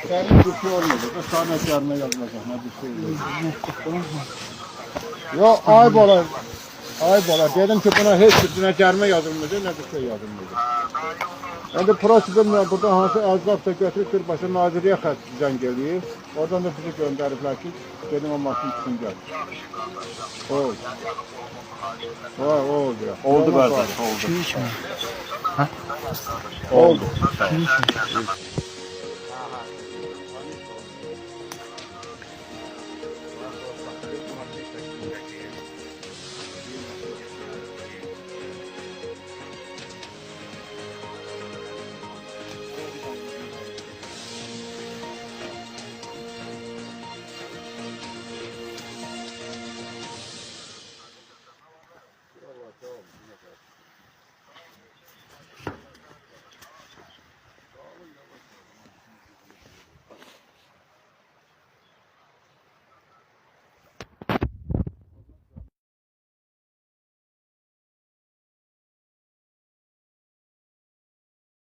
Senin bir şey olmadı. Sana yarına yazılacak. Ne bir şey olmadı. Yo ayıp olar. Ayıp olar. Dedim ki buna hiç üstüne cerme yazılmayacak. Ne bir şey yazılmayacak. Şimdi prosedürle burada hansı azap da götürüp birbaşa naziriye xətt geliyor. Oradan da bizi gönderiblər ki, dedim o maşın için gel. Oldu. Oldu ya. Oldu kardeş, oldu. Ha? Oldu. Kim için?